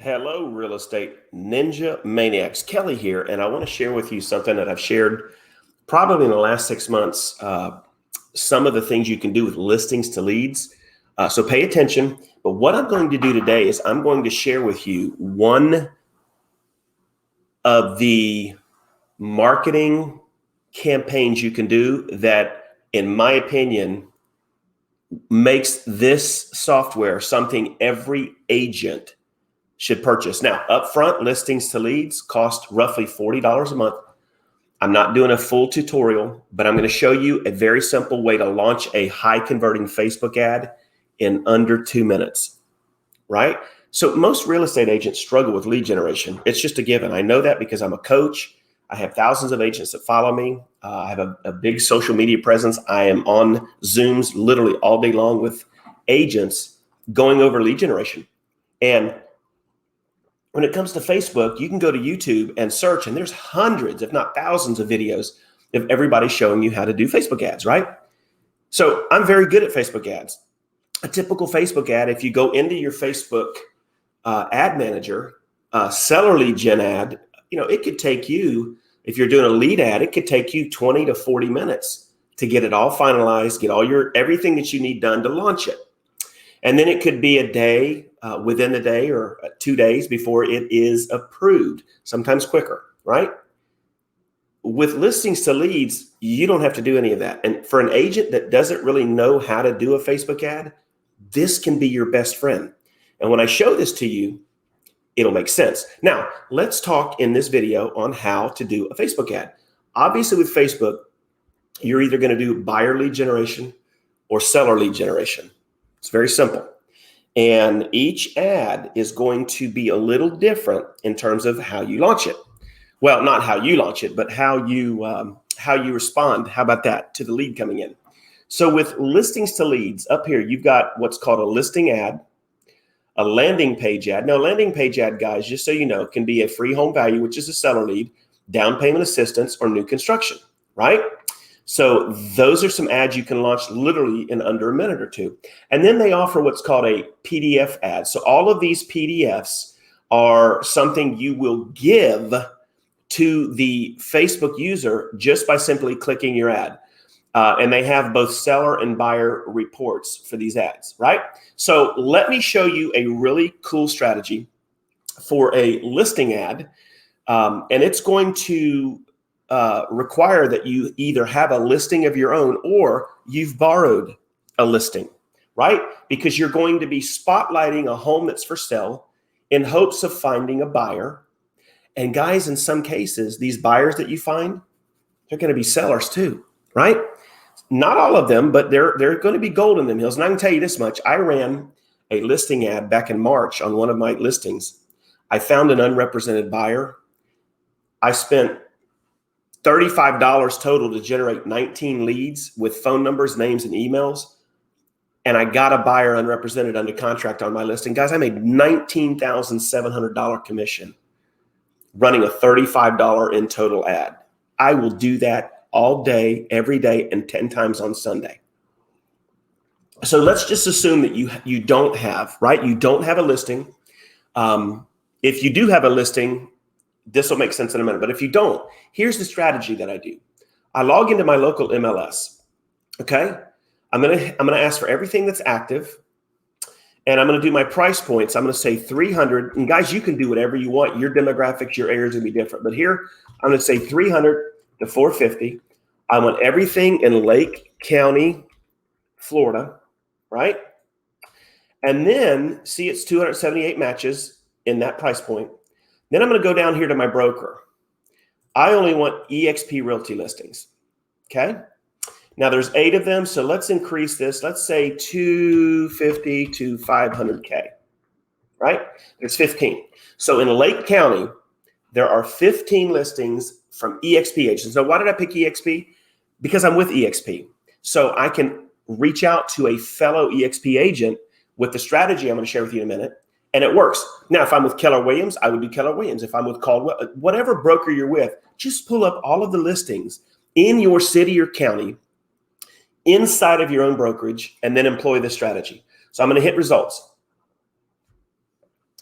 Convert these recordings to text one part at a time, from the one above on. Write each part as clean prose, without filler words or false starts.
Hello, real estate ninja maniacs. Kelly here, and I want to share with you something that I've shared probably in the last 6 months. Some of the things you can do with listings to leads. So pay attention. But what I'm going to do today is I'm going to share with you one of the marketing campaigns you can do that, in my opinion, makes this software something every agent should purchase. Now, upfront listings to leads cost roughly $40 a month. I'm not doing a full tutorial, but I'm going to show you a very simple way to launch a high converting Facebook ad in under 2 minutes, right? So most real estate agents struggle with lead generation. It's just a given. I know that because I'm a coach. I have thousands of agents that follow me. I have a big social media presence. I am on Zooms literally all day long with agents going over lead generation. And when it comes to Facebook, you can go to YouTube and search, and there's hundreds, if not thousands, of videos of everybody showing you how to do Facebook ads, right? So I'm very good at Facebook ads. A typical Facebook ad, if you go into your Facebook ad manager, seller lead gen ad, it could take you, if you're doing a lead ad, it could take you 20 to 40 minutes to get it all finalized, get everything that you need done to launch it. And then it could be a day, within the day or 2 days before it is approved, sometimes quicker, right? With listings to leads, you don't have to do any of that. And for an agent that doesn't really know how to do a Facebook ad, this can be your best friend. And when I show this to you, it'll make sense. Now, let's talk in this video on how to do a Facebook ad. Obviously with Facebook, you're either going to do buyer lead generation or seller lead generation. It's very simple. And each ad is going to be a little different in terms of how you launch it. Well, not how you launch it, but how you respond. How about that to the lead coming in? So with listings to leads, up here, you've got what's called a listing ad, a landing page ad. Now, landing page ad, guys, just so you know, can be a free home value, which is a seller lead, down payment assistance, or new construction, right? So those are some ads you can launch literally in under a minute or two. And then they offer what's called a PDF ad. So all of these PDFs are something you will give to the Facebook user just by simply clicking your ad. And they have both seller and buyer reports for these ads, right? So let me show you a really cool strategy for a listing ad. And it's going to require that you either have a listing of your own or you've borrowed a listing, right? Because you're going to be spotlighting a home that's for sale in hopes of finding a buyer. And guys, in some cases, these buyers that you find, they're going to be sellers too, right? Not all of them, but they're going to be gold in them hills. And I can tell you this much. I ran a listing ad back in March on one of my listings. I found an unrepresented buyer. I spent $35 total to generate 19 leads with phone numbers, names, and emails. And I got a buyer unrepresented under contract on my listing. Guys, I made $19,700 commission running a $35 in total ad. I will do that all day, every day, and 10 times on Sunday. So let's just assume that you don't have, right? You don't have a listing. If you do have a listing, this will make sense in a minute. But if you don't, here's the strategy that I do. I log into my local MLS. Okay. I'm gonna ask for everything that's active, and I'm gonna do my price points. I'm gonna say 300. And guys, you can do whatever you want. Your demographics, your areas will be different. But here, I'm gonna say 300 to 450. I want everything in Lake County, Florida, right? And then see, it's 278 matches in that price point. Then I'm going to go down here to my broker. I only want EXP Realty listings. Okay. Now there's 8 of them. So let's increase this. Let's say 250 to 500K, right? There's 15. So in Lake County, there are 15 listings from EXP agents. Now, why did I pick EXP? Because I'm with EXP. So I can reach out to a fellow EXP agent with the strategy I'm going to share with you in a minute. And it works. Now, if I'm with Keller Williams, I would do Keller Williams. If I'm with Caldwell, whatever broker you're with, just pull up all of the listings in your city or county inside of your own brokerage and then employ this strategy. So I'm going to hit results.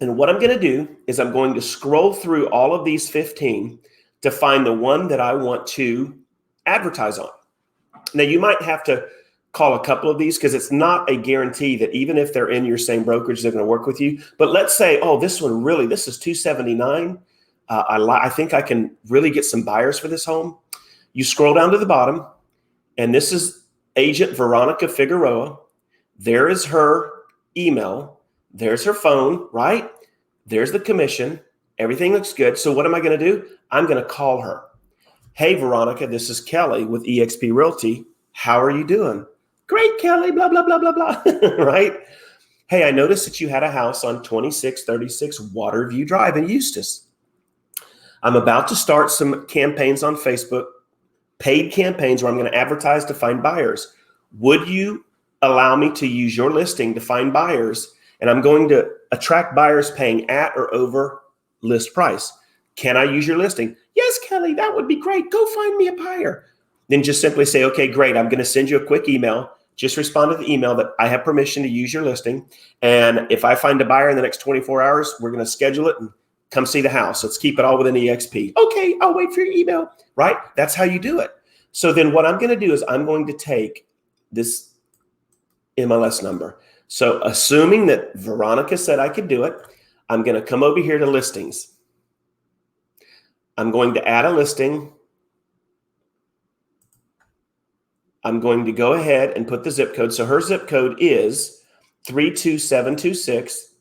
And what I'm going to do is I'm going to scroll through all of these 15 to find the one that I want to advertise on. Now, you might have to call a couple of these because it's not a guarantee that even if they're in your same brokerage, they're going to work with you. But let's say, oh, this one really, this is $279. I think I can really get some buyers for this home. You scroll down to the bottom, and this is agent Veronica Figueroa. There is her email. There's her phone, right? There's the commission. Everything looks good. So what am I going to do? I'm going to call her. Hey, Veronica, this is Kelly with eXp Realty. How are you doing? Great, Kelly, blah, blah, blah, blah, blah, right? Hey, I noticed that you had a house on 2636 Waterview Drive in Eustis. I'm about to start some campaigns on Facebook, paid campaigns where I'm going to advertise to find buyers. Would you allow me to use your listing to find buyers? And I'm going to attract buyers paying at or over list price. Can I use your listing? Yes, Kelly, that would be great. Go find me a buyer. Then just simply say, okay, great. I'm going to send you a quick email. Just respond to the email that I have permission to use your listing. And if I find a buyer in the next 24 hours, we're going to schedule it and come see the house. Let's keep it all within EXP. Okay, I'll wait for your email, right? That's how you do it. So then what I'm going to do is I'm going to take this MLS number. So assuming that Veronica said I could do it, I'm going to come over here to listings. I'm going to add a listing. I'm going to go ahead and put the zip code. So her zip code is 32726,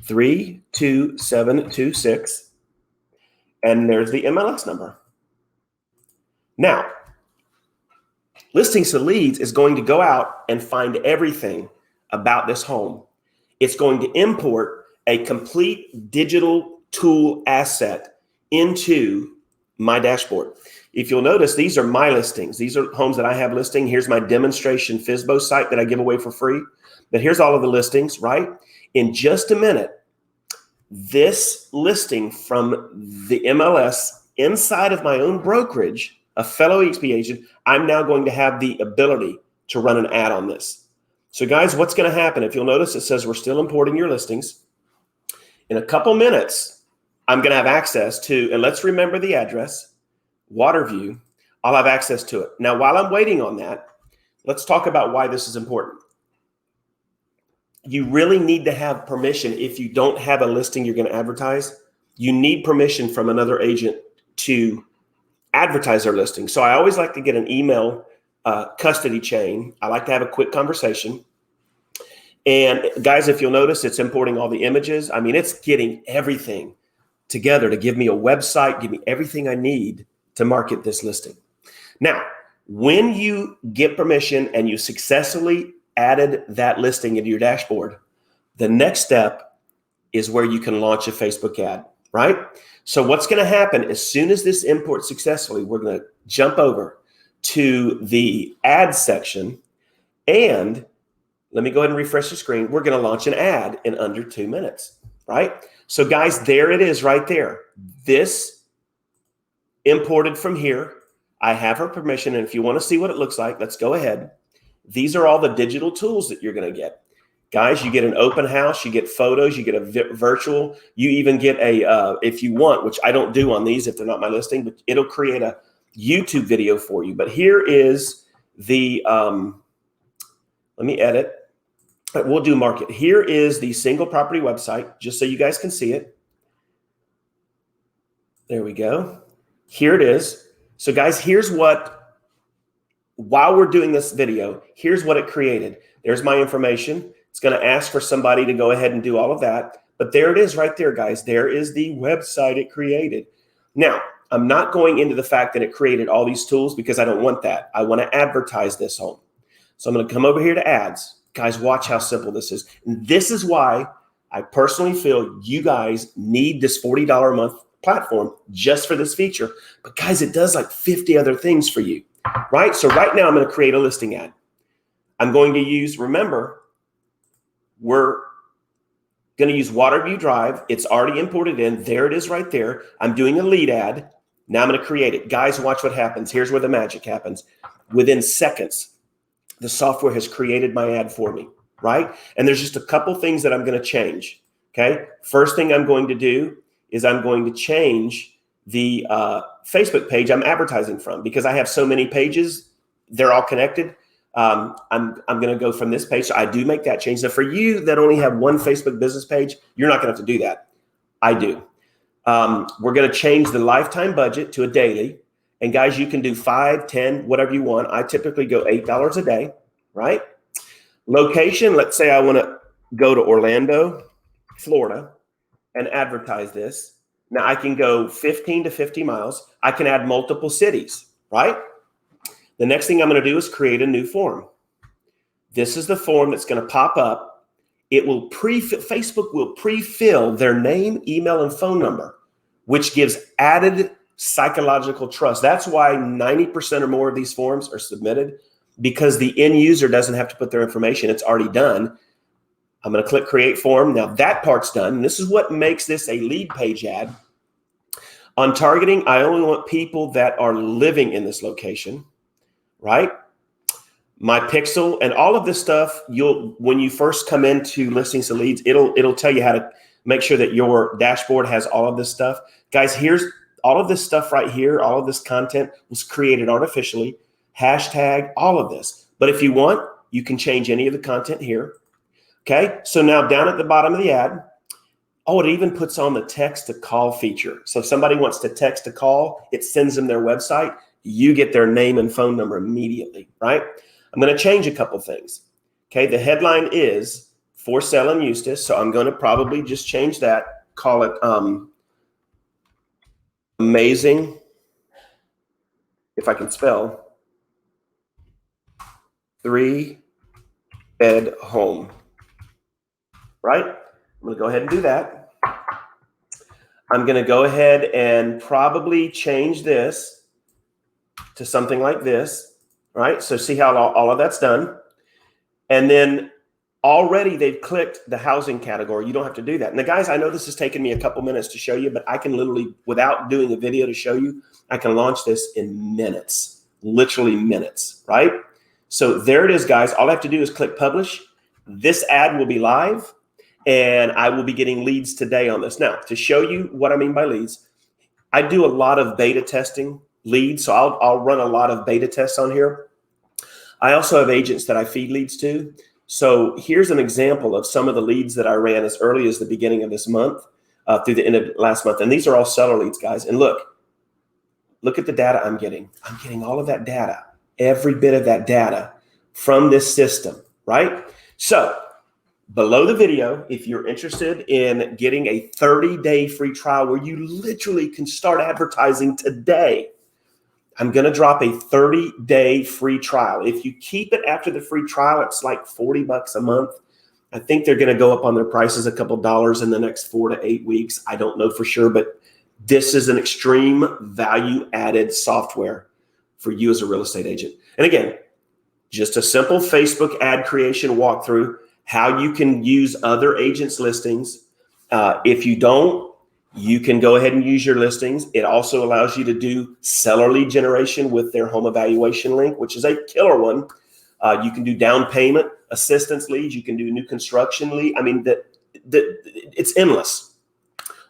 32726, and there's the MLS number. Now, Listings to Leads is going to go out and find everything about this home. It's going to import a complete digital tool asset into my dashboard. If you'll notice, these are my listings. These are homes that I have listing. Here's my demonstration FSBO site that I give away for free. But here's all of the listings, right? In just a minute, this listing from the MLS inside of my own brokerage, a fellow EXP agent, I'm now going to have the ability to run an ad on this. So guys, what's going to happen? If you'll notice, it says we're still importing your listings. In a couple minutes, I'm going to have access to, and let's remember the address, Waterview. I'll have access to it. Now, while I'm waiting on that, let's talk about why this is important. You really need to have permission. If you don't have a listing you're going to advertise, you need permission from another agent to advertise their listing. So I always like to get an email custody chain. I like to have a quick conversation. And guys, if you'll notice, it's importing all the images. I mean, it's getting everything together to give me a website, give me everything I need to market this listing. Now, when you get permission and you successfully added that listing into your dashboard, the next step is where you can launch a Facebook ad, right? So what's going to happen as soon as this imports successfully, we're going to jump over to the ad section, and let me go ahead and refresh the screen. We're going to launch an ad in under 2 minutes, right? So guys, there it is right there. This imported from here. I have her permission. And if you want to see what it looks like, let's go ahead. These are all the digital tools that you're going to get. Guys, you get an open house, you get photos, you get a virtual, you even get a, if you want, which I don't do on these if they're not my listing, but it'll create a YouTube video for you. But here is the, let me edit. We'll do market. Here is the single property website, just so you guys can see it. There we go. Here it is. So guys, here's what, while we're doing this video, here's what it created. There's my information. It's going to ask for somebody to go ahead and do all of that. But there it is right there, guys. There is the website it created. Now, I'm not going into the fact that it created all these tools because I don't want that. I want to advertise this home. So I'm going to come over here to ads. Guys, watch how simple this is. And this is why I personally feel you guys need this $40 a month platform just for this feature. But guys, it does like 50 other things for you, right? So right now I'm going to create a listing ad. I'm going to use, remember, we're going to use Waterview Drive. It's already imported in. There it is right there. I'm doing a lead ad. Now I'm going to create it. Guys, watch what happens. Here's where the magic happens. Within seconds, the software has created my ad for me, right? And there's just a couple things that I'm going to change. Okay. First thing I'm going to do is I'm going to change the Facebook page I'm advertising from, because I have so many pages. They're all connected. I'm going to go from this page. So I do make that change. So for you that only have one Facebook business page, you're not going to have to do that. I do. We're going to change the lifetime budget to a daily. And guys, you can do 5, 10, whatever you want. I typically go $8 a day, right? Location, let's say I want to go to Orlando, Florida, and advertise this. Now I can go 15 to 50 miles. I can add multiple cities, right? The next thing I'm going to do is create a new form. This is the form that's going to pop up. It will Facebook will pre-fill their name, email, and phone number, which gives added psychological trust. That's why 90% or more of these forms are submitted, because the end user doesn't have to put their information. It's already done. I'm going to click create form. Now that part's done. And this is what makes this a lead page ad. On targeting, I only want people that are living in this location, right? My pixel and all of this stuff, when you first come into listings and leads, it'll tell you how to make sure that your dashboard has all of this stuff. Guys, here's all of this stuff right here. All of this content was created artificially, hashtag, all of this. But if you want, you can change any of the content here. Okay, so now down at the bottom of the ad, it even puts on the text to call feature. So if somebody wants to text to call, it sends them their website. You get their name and phone number immediately, right? I'm going to change a couple things. Okay, the headline is for sale in Eustis. So I'm going to probably just change that, call it amazing, if I can spell, 3-bed home. Right? I'm going to go ahead and do that. I'm going to go ahead and probably change this to something like this, right? So see how all of that's done. And then already they've clicked the housing category. You don't have to do that. And the guys, I know this has taken me a couple minutes to show you, but I can literally, without doing a video to show you, I can launch this in minutes, literally minutes, right? So there it is, guys. All I have to do is click publish. This ad will be live. And I will be getting leads today on this. Now, to show you what I mean by leads, I do a lot of beta testing leads. So I'll run a lot of beta tests on here. I also have agents that I feed leads to. So here's an example of some of the leads that I ran as early as the beginning of this month through the end of last month. And these are all seller leads, guys. And look at the data I'm getting. I'm getting all of that data, every bit of that data from this system, right? So below the video, if you're interested in getting a 30-day free trial where you literally can start advertising today, I'm going to drop a 30-day free trial. If you keep it after the free trial, it's like $40 a month. I think they're going to go up on their prices a couple dollars in the next 4 to 8 weeks. I don't know for sure, but this is an extreme value-added software for you as a real estate agent. And again, just a simple Facebook ad creation walkthrough, how you can use other agents' listings. If you don't, you can go ahead and use your listings. It also allows you to do seller lead generation with their home evaluation link, which is a killer one. You can do down payment assistance leads. You can do new construction lead. I mean, it's endless,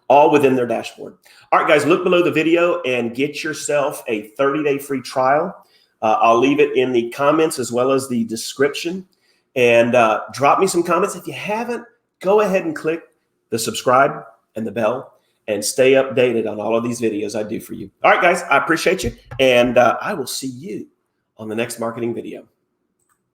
all within their dashboard. All right, guys, look below the video and get yourself a 30-day free trial. I'll leave it in the comments as well as the description. And drop me some comments. If you haven't, go ahead and click the subscribe and the bell and stay updated on all of these videos I do for you. All right, guys, I appreciate you. And I will see you on the next marketing video.